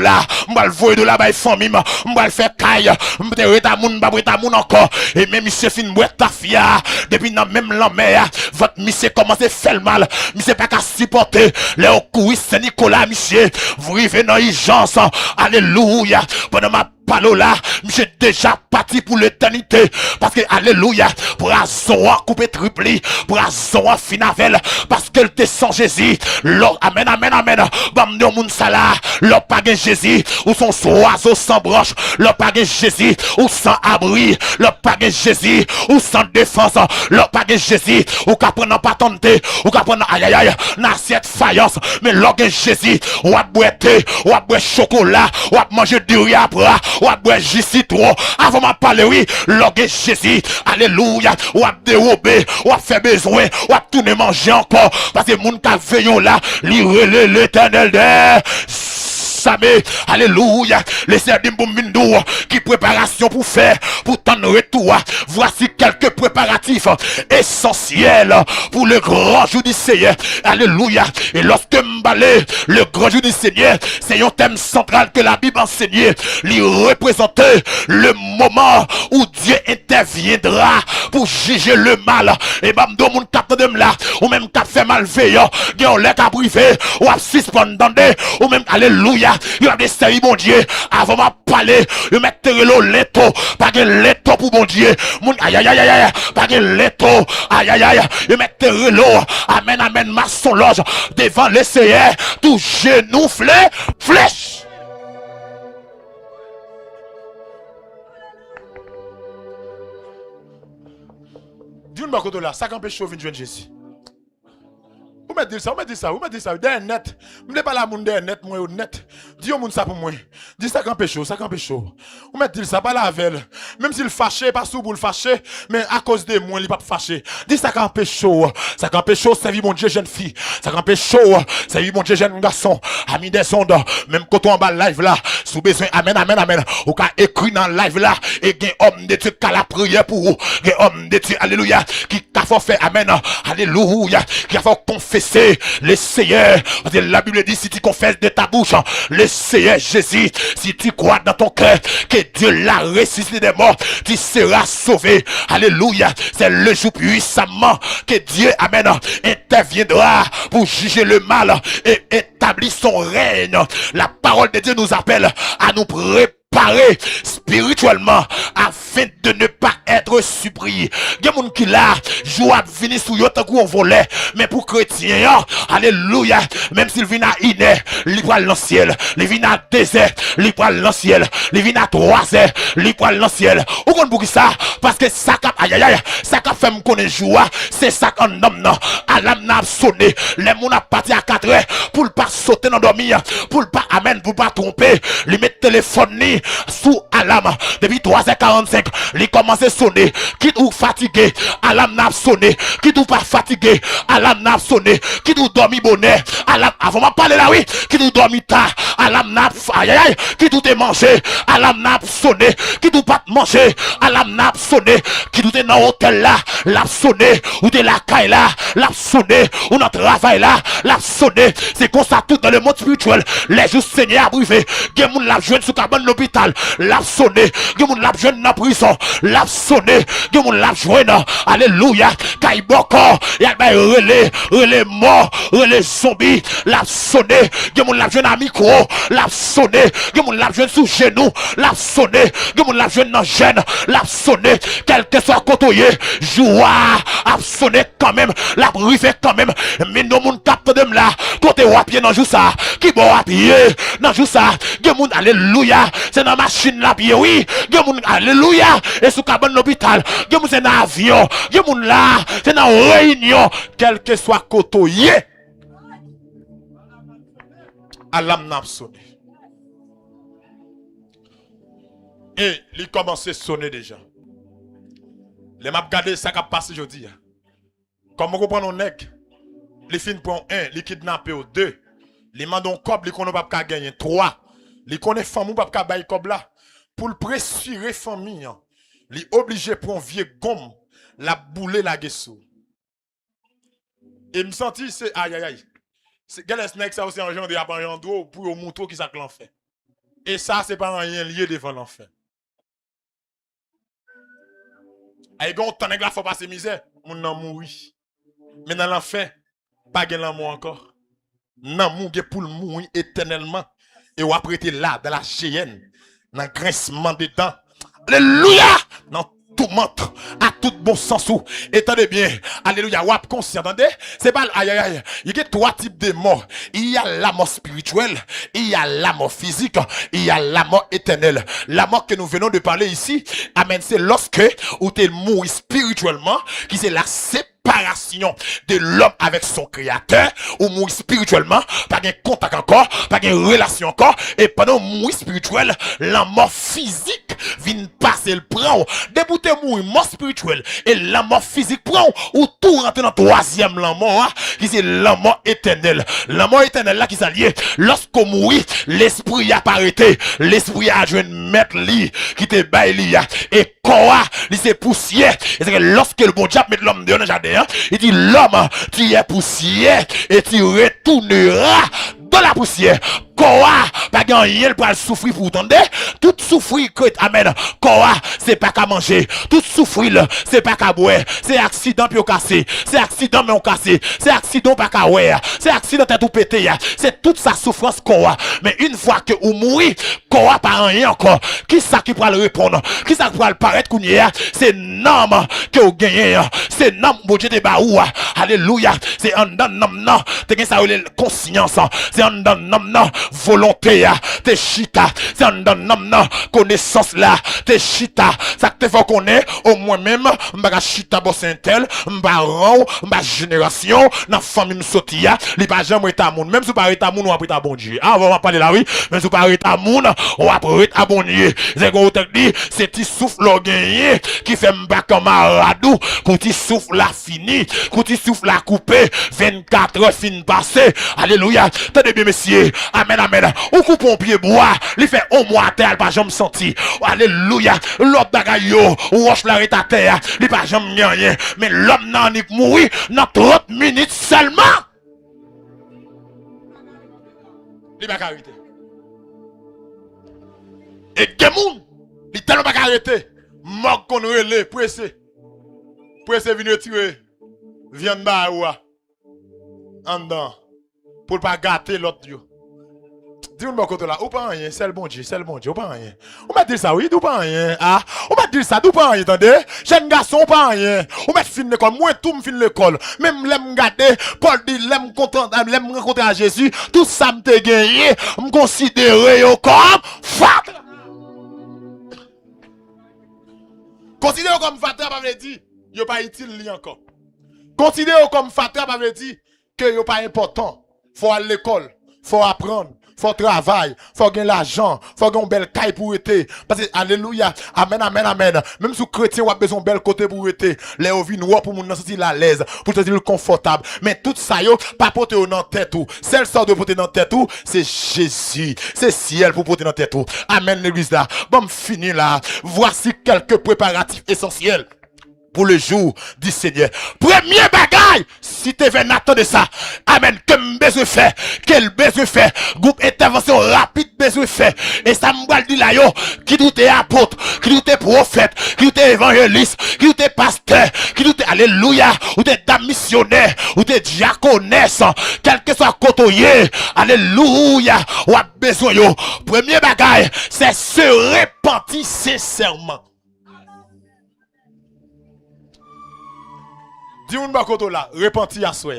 m'ba le voyer $, by famille, m'ba le faire caille, m'te reta moun, m'ba reta moun encore, et même monsieur fin boire ta fia, depuis dans même l'enmer, votre monsieur commence à faire le mal, monsieur pas qu'à supporter, les couilles Saint-Nicolas, monsieur, vous arrivez dans l'urgence, alléluia, pendant ma palo là, j'ai déjà parti pour l'éternité, parce que alléluia, pour raison couper tripli, pour raison finavel, parce qu'elle te sans Jésus, l'or, amen, amen, amen, bam de moun sala, l'or pas gen Jésus, ou son oiseau sans branche, l'or pas gen Jésus, ou sans abri, l'or pas gen Jésus, ou sans défense, l'or pas gen Jésus, ou qu'à prendre pas tenter, ou qu'à prendre aïe aïe aïe, n'assiette faïence, mais l'or gen Jésus, ou à boire thé, ou à boire chocolat, ou à manger du riz après, ou à boire jus citron, avant ma parler oui, l'orgue Jésus, alléluia, ou à dérober, ou à faire besoin, ou à tourner manger encore, parce que moun ka veillon là, lire l'éternel de Samé, alléluia, les serdim boumindou, qui préparation pour faire, pour t'en retour, voici quelques préparatifs essentiels pour le grand jour du Seigneur, alléluia, et lorsque m'balé, le grand jour du Seigneur, c'est un thème central que la Bible enseignait, lui représenter le moment où Dieu interviendra pour juger le mal, et bam do moun kap de là, ou même kap fait malveillant, gen lè kap privé, ou ap suspendant, ou même alléluia, il y a des séries, bon Dieu, avant ma parler, il mettre le leto, pas que leto pour bon Dieu, mon aïe aïe aïe aïe, pas que leto, aïe aïe aïe, il mettre le amen amen, maçon loge, devant les Seigneur, tout genou flèche. Dis-nous ma côté là, ça qu'empêche chauvin de Jésus. Vous mettez ça, vous mettez ça, vous mettez ça, d'un net. Vous ne pas la moun d'un net, moi, au net. Dis au moun ça pour moi. Dis ça qu'en pécho, ça qu'en pécho. Vous mettez ça, pas la veille. Même s'il fâché, pas sous pour le fâcher, mais à cause de moi, il pas fâché. Dis ça qu'en pécho. Ça qu'en pécho, c'est vie mon Dieu, jeune fille. Ça qu'en pécho, c'est vie mon Dieu, jeune garçon. Ami des ondes, même quand on va live là, sous besoin, amen, amen, amen. Ou qu'a écrit dans live là, et gen homme de Dieu qui a la prière pour vous. Gen homme de Dieu, alléluia, qui a fait faire, amen, alléluia, qui a fait confesser le Seigneur, parce que la Bible dit si tu confesses de ta bouche le Seigneur Jésus, si tu crois dans ton cœur que Dieu l'a ressuscité des morts, tu seras sauvé. Alléluia, c'est le jour puissamment que Dieu, amen, interviendra pour juger le mal et établir son règne. La parole de Dieu nous appelle à nous préparer spirituellement afin de ne pas être surpris. Il y a des gens qui là, joie venir sous yota coup on volait, mais pour chrétiens, alléluia, même s'il vient à Iné, il va dans le ciel, il vient à désert, il va dans le ciel, il vient à 3 heures, il va dans le ciel. Ou qu'on pour ça? Parce que ça cap aïe aïe aïe, ça cap fait me connaître joie, c'est ça qu'un homme non, alarme n'a sonné, les moun a parti à 4 heures pour le pas sauter dans dormir, pour le pas amen, pour pas tromper, il met téléphone ni sous alarme depuis 3h45, il commence à sonner, quitte ou fatigué, alarme n'a sonné, quitte ou pas fatigué, alarme n'a sonné, quitte ou dormi bonnet, alarme avant m'a parler là oui, quitte ou dormi tard, alarme n'a aïe aïe, qui tout est mangé, alarme n'a sonné, qui tout pas manger, alarme n'a sonné, qui tout est dans l'hôtel là, l'a sonné, ou de la caille là, l'a sonné, ou dans le travail là, l'a sonné. C'est comme ça tout dans le monde spirituel. Les jours Seigneur abrivé, gen moun l'a jeune sous cabane l'hôpital, l'a sonné, gen moun l'a jeune dans prison, l'a sonné, gen moun l'a jeune, alléluia, caille boko, y'a bay relais mort, relais zombie, l'a sonné, gen moun l'a jeune à micro, l'a sonné, gen moun l'a jeune sous genou, l'a sonné, gen moun l'a jeune dans gêne, l'a sonné, quel que soit côtoyé, joie, a sonné quand même, l'a brivé quand même, mais non moun capte de là, côté wapier dans jou ça, qui bon wapier, dans jou ça, gen moun alléluia, c'est dans machine la pied, oui, gen moun alléluia, et sous cabane l'hôpital, gen moun c'est dans avion, gen moun là, c'est dans réunion, quel que soit côtoyé, alarme n'a sonné. Et il commence à sonner déjà. Les m'a regardé ça qui a passé aujourd'hui. Comme on comprend nos nègres, les fins pour 1, les kidnappés au 2, les mandons cob, les connaissent pas gagner 3, les connaissent famille pas bailler cob là pour le pressurer famille, les obligé pour un vieux gomme la bouler la guessou. Et me senti c'est aïe aïe aïe. C'est quel snake ça aussi en genre de en dos pour au moutons qui ça que l'en fait. Et ça c'est pas rien lié devant l'enfer. Aïe gon tant nèg la faut passer misère, mon nan mouri. Mais dans l'enfer, pas gen l'amour encore. Nan mou gen pour mourir éternellement et ou après là dans la géhenne, dans grincement des dents. Alléluia! Dans tout mentre, à tout bon sens ou. Attendez bien, alléluia, wap conscient, attendez? C'est pas aïe aïe aïe. Il y a 3 types de morts. Il y a la mort spirituelle, il y a la mort physique, il y a la mort éternelle. La mort que nous venons de parler ici, amen, c'est lorsque ou t'es mort spirituellement, qui c'est la séparation de l'homme avec son créateur, ou mourir spirituellement, pas de contact encore, pas de relation encore, et pendant mourir spirituel, la mort physique vient passer le prend, débouter mourir mort spirituel, et la mort physique prend, ou tout rentre dans troisième la mort, qui c'est la mort éternelle. La mort éternelle là qui s'allie, lorsqu'on mourit, l'esprit a pas arrêté, l'esprit a joué mettre li, qui te bail li, et quoi, il c'est poussière, et c'est que lorsque le bon diable met l'homme dans le jardin, il dit l'homme, tu es poussière, et tu retourneras dans la poussière. Quoi, pas gagner pour souffrir pour entendre. Tout souffrir que amen. Quoi, c'est pas qu'à manger. Tout souffrir c'est pas qu'à boire. C'est accident puis au cassé. C'est accident mais on cassé. C'est accident pas qu'à ouais. C'est accident t'es tout pété. C'est toute sa souffrance quoi. Mais une fois que vous mourrez, quoi pas rien encore. Qui ça qui pourra le répondre? Qui ça qui pourra le paraître qu'on y est? C'est nom que vous gagnez. C'est nom bon Dieu de baou. Alléluia. C'est un nom. T'es ça le conscience. C'est un nom. Volonté, t'es chita, c'est un nom, connaissance là, t'es chita, ça te fait qu'on est, au moins même, m'ba chita boss intel, m'ba rang, m'ba génération, dans famille m'sotia, li pas jamais été à moun, même si pas été à moun, ou après ta bon Dieu. Ah, on va parler là, oui, même si pas été à moun, ou après ta bon Dieu. C'est qu'on te dit, c'est ti souffle l'or gagné, qui fait m'ba comme radou, quand ti souffle la fini, quand ti souffle la coupé, 24 heures fin passé, alléluia, tenez bien messieurs, amen. Amen. Ou coupe un pied bois, il fait un mois à terre, pas jamais senti. Alléluia. L'autre bagaille yo, ou roche la à terre, il pas jamais rien. Mais l'homme n'en est mouru dans 30 minutes seulement. Il va arrêter. Et Gemoun, il tellement pas arrêter. Mort qu'on relais, pressé. Pressé venir tirer. Viande ba oua. En dedans. Pour pas gâter l'autre yo. Dis-moi bon côté là, ou pas rien, c'est le bon Dieu, ou pas rien. On m'a dit ça, oui, ou pas rien. Ah, on m'a dit ça, ou pas rien, attendez. Jeune garçon, pas rien. On m'a fin l'école, moi tout me fin l'école. Même l'aime garder, Paul dit l'aime content, l'aime rencontrer à Jésus, tout ça me te gagné, me considérer comme fat. Considérez comme fatra, pas veut dire, yo pas utile encore. Considérez comme fatra, pas veut dire que yo pas important. Faut aller à l'école, faut apprendre. faut travail, faut gagner l'argent, faut gagner une belle caille pour être. Parce que, alléluia, amen, amen, amen. Même si chrétien, a besoin de bel côté pour être. Les ovi noirs pour nous sentir à l'aise, pour te dire confortable. Mais tout ça, yo, pas porter dans tête ou. Celle sort de porter dans tête ou, c'est Jésus. C'est ciel pour porter dans tête ou. Amen, l'église là. Bon, fini là. Voici quelques préparatifs essentiels pour le jour du Seigneur. Premier bagaille, si tu veux attendre ça, amen, que besoin fait, quel besoin fait, groupe intervention rapide besoin fait, et ça me dit là yo, qui doute apôtre, qui doute prophète, qui doute évangéliste, qui doute pasteur, qui doute alléluia, ou t'es dame missionnaire, ou t'es diaconesse, quel que soit côtoyer, alléluia, ou a besoin yo. Premier bagaille, c'est se repentir sincèrement. Dis-moi pas koto là, repentir à soi.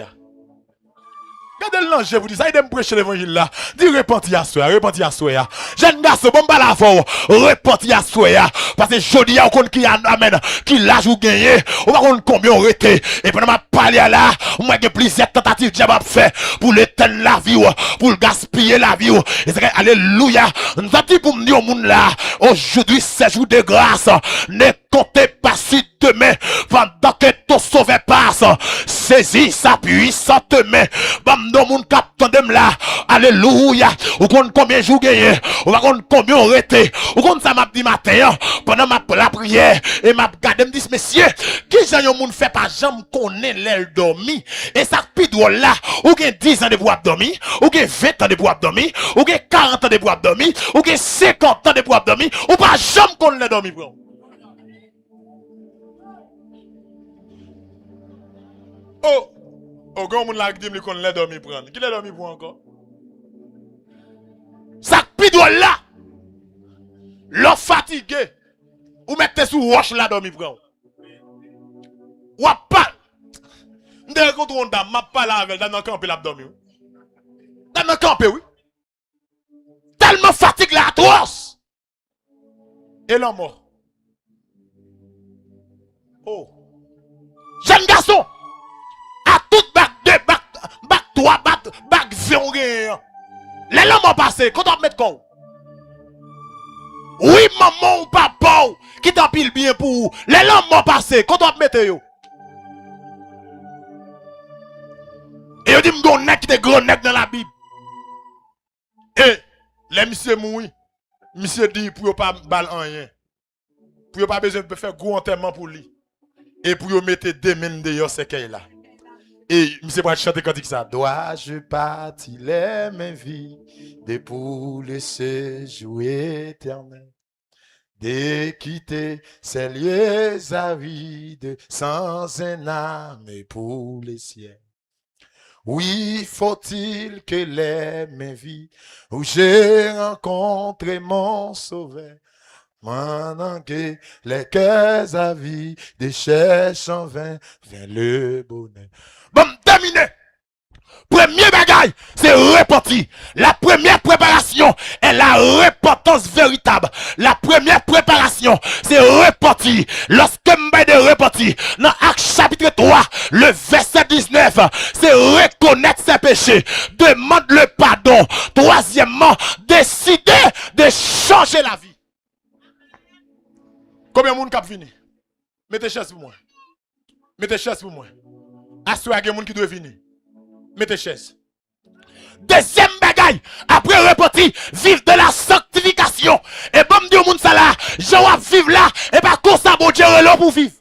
Regardez l'ange, je vous dis, ça il me prêcher l'évangile là. Dis repentir à soi, repentir à soi. Jeune garçon, bon pas la fois, repentir à soi. Parce que jodi a on qui amène, qui l'âge ou gagné, on va connaître combien on rete. Et pendant ma parler là, moi j'ai plusieurs tentatives diable fait pour l'éteindre la vie, pour le gaspiller la vie. Et c'est alléluia. Nous avons dit pour me dire au monde là, aujourd'hui c'est jour de grâce. Ne comptez pas sur demain pendant que ton sauveur passe. Saisis sa puissante main. Bam non moun kap tandem là. Alléluia. Ou kon combien jours gagné. Ou va kon combien on rete. Ou kon ça m'a dit matin pendant la prière et m'a gardé me dit messieurs, qui jan yon moun fait pas jambe connaît l'aile dormi et ça pidou là ou gen 10 ans de bois dormi, ou gen 20 ans de bois dormi, ou gen 40 ans de bois dormi, ou gen 50 ans de bois dormi, ou pas jambe connaît dormi bro. Oh, grand moun la dit qu'on l'a dormi prendre. Qui l'a dormi pour encore? Ça pidou là. L'on fatigué. Ou mettez sous roche là dormi prendre. Ou pas. M'dè contre on dame, m'a pas la avec dans le camp la dormi. Dans le camp oui. Tellement fatigué là atroce. Et l'homme mort. Oh. Jeune garçon. À toute bac 2, bac 3, bac 0. Les l'homme passé, quand on met quoi? Oui, maman ou papa, qui t'empile bien pour vous. Les l'homme passé, quand on met yo. Et on dit m'gon nek qui te gros nek dans la Bible. Et les monsieur moui, monsieur dit pour yo pas bal en rien. Pour yo pas besoin de faire gros enterrement pour lui. Et pour yo mettre deux mains de ce qu'il là. Et monsieur va chanter quand il dit ça. Dois-je partir mes vies de pour le séjour éternel, de quitter ces lieux avides sans un âme pour les ciels. Oui, faut-il que les mes vies où j'ai rencontré mon sauveur, maintenant que les cœurs avides cherchent en vain vers le bonheur. Bon, terminé. Premier bagaille, c'est repentir. La première préparation est la repentance véritable. La première préparation, c'est repentir. Lorsque m'baye de repentir, dans Actes chapitre 3, le verset 19, c'est reconnaître ses péchés, demande le pardon. Troisièmement, décider de changer la vie. Combien de monde cap vini? Mettez chaise pour moi. Mettez chaise pour moi. Assoyez des gens qui doivent venir. Mettez chaise. Deuxième bagaille, après repentir, vivre de la sanctification. Et bon, Dieu, moun ça là, je vais vivre là, et pas comme ça, bon Dieu, relou pour vivre.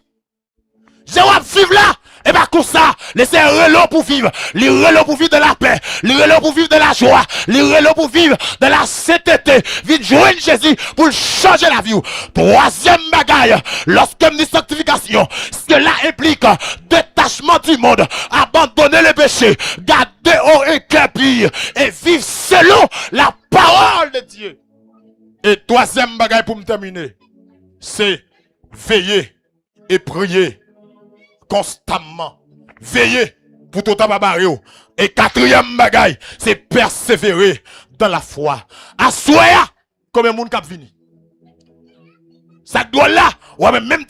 Je vais vivre là, et pas comme ça, laissez relou pour vivre. Les relou pour vivre de la paix, les relou pour vivre de la joie, les relou pour vivre de la sainteté. Vite joindre Jésus pour changer la vie. Troisième bagaille, lorsque me dit sanctification, cela implique détachement du monde, abandonner le péché, garder haut et cœur pire, et vivre selon la parole de Dieu. Et troisième bagaille pour me terminer, c'est veiller et prier constamment. Veiller pour tout tababario. Et quatrième bagaille, c'est persévérer dans la foi. Assoya, combien de monde cap vini? Ça doit là, ouais, même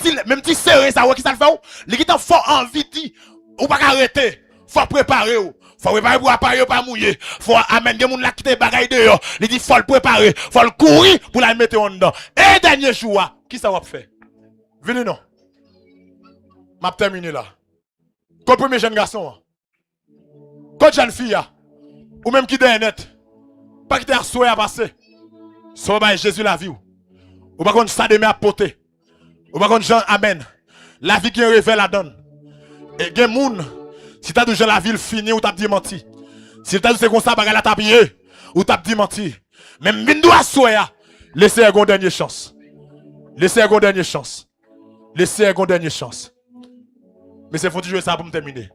si serré ça, ouais, qui ça le fait, les qui t'en font envie de ou pas arrêter, faut préparer, Faut préparer pour appareil pas mouiller. Faut amen des moun la quitter bagaille dehors. Il dit faut le préparer, faut le courir pour la mettre en dedans. Et dernier jour, qui ça va faire? Venez non. M'a terminé là. Quand premier jeune garçon, quand jeune fille, ou même qui est net, pas qui t'a souhait à passer. Soit bah Jésus la vie ou pas contre ça de à porter. Ou pas contre Jean amen. La vie qui révèle la donne. Et gen moun si t'as déjà la ville finie ou t'as dit menti. Si t'as dit c'est comme ça bagarre la tapie ou t'as dit menti. Même bindo à soya, laissez une dernière chance. Laissez une dernière chance. Laissez une dernière chance. Mais c'est faut jouer ça pour me terminer.